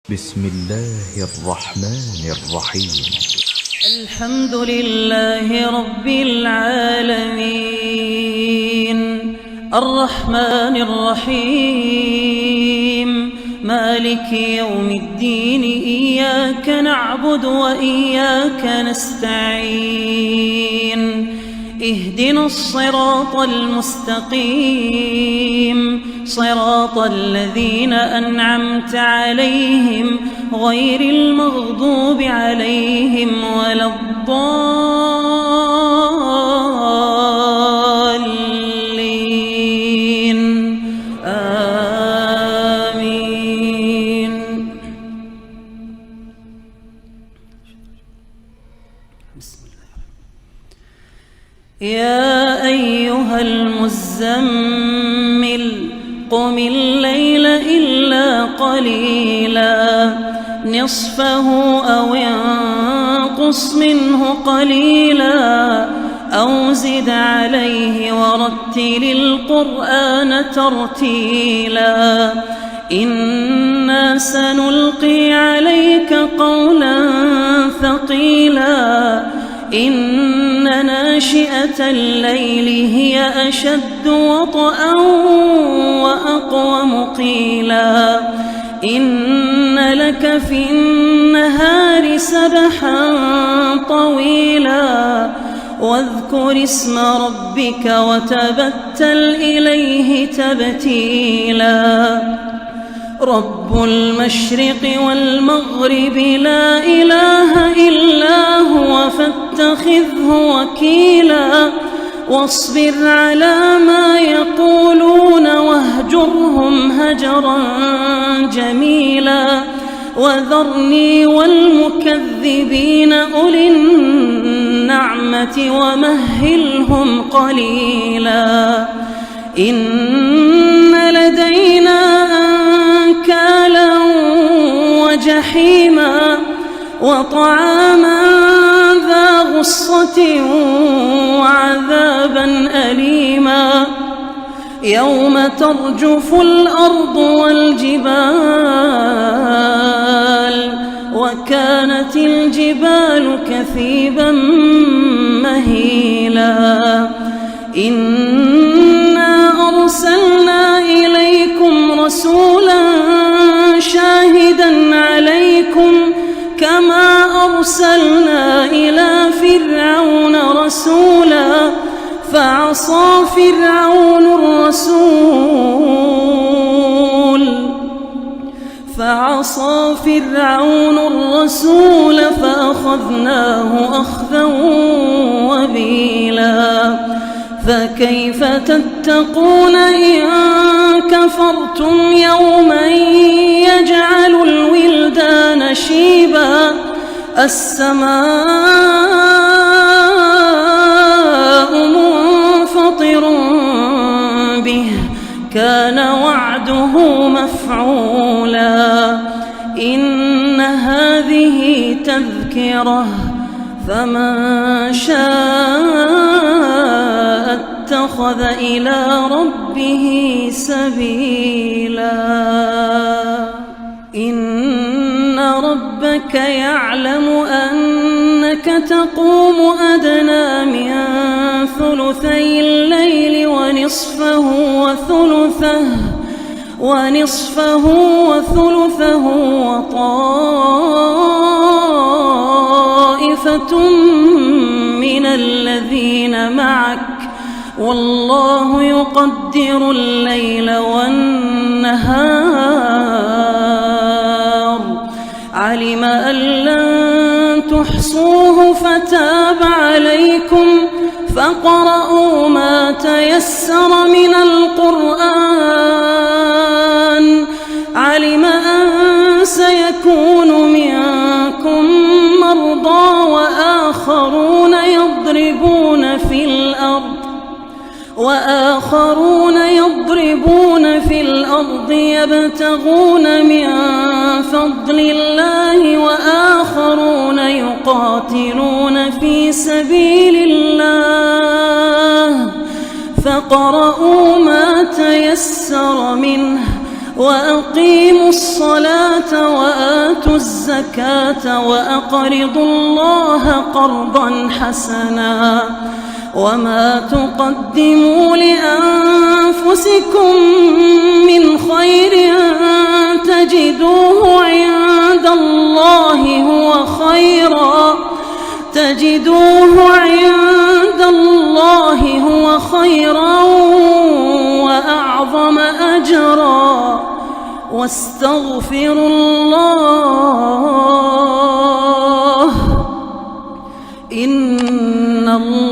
بسم الله الرحمن الرحيم. الحمد لله رب العالمين الرحمن الرحيم مالك يوم الدين. إياك نعبد وإياك نستعين. اهدنا الصراط المستقيم صراط الذين أنعمت عليهم غير المغضوب عليهم ولا الضالين. آمين. بسم الله. يا أيها المزمل قم الليل إلا قليلا نصفه أو انقص منه قليلا أو زد عليه ورتل القرآن ترتيلا. إنا سنلقي عليك قولا ثقيلا. إن ناشئة الليل هي أشد وطئا وأقوم قيلا. إن لك في النهار سبحا طويلا. واذكر اسم ربك وتبتل إليه تبتيلا. رب المشرق والمغرب لا إله إلا هو فاتخذه وكيلا. واصبر على ما يقولون واهجرهم هجرا جميلا. وذرني والمكذبين أولي النعمة ومهلهم قليلا. إن لدينا أنكالا وجحيما وطعاما ذا غصة وعذابا أليما. يوم ترجف الأرض والجبال وكانت الجبال كثيبا مهيلا. إنا أرسلنا إليكم رسولا شاهدا عليكم كما أرسلنا إلى فرعون رسولا. فعصى فرعون الرسول فأخذناه أخذا وبيلا. فكيف تتقون إن كفرتم يوما يجعل الولدان شيبا. السماء منفطر به كان وعده مفعولا. إن هذه تذكرة فمن شاء اتخذ إلى ربه سبيلا. إن ربك يعلم أنك تقوم أدنى من ثلثي الليل ونصفه وثلثه وطائفة من الذين معك والله يقدر الليل والنهار. علم أن لن تحصوه فتاب عليكم فاقرؤوا ما تيسر من القرآن. علم أن سيكون منكم مرضى وآخرون يضربون في الأرض يبتغون من فضل الله وآخرون يقاتلون في سبيل الله. فاقرؤوا ما تيسر منه وأقيموا الصلاة وآتوا الزكاة وأقرضوا الله قرضا حسنا وما تقدموا لأنفسكم من خير تجدوه عند الله هو خيرا وأعظم أجرا واستغفروا الله إن الله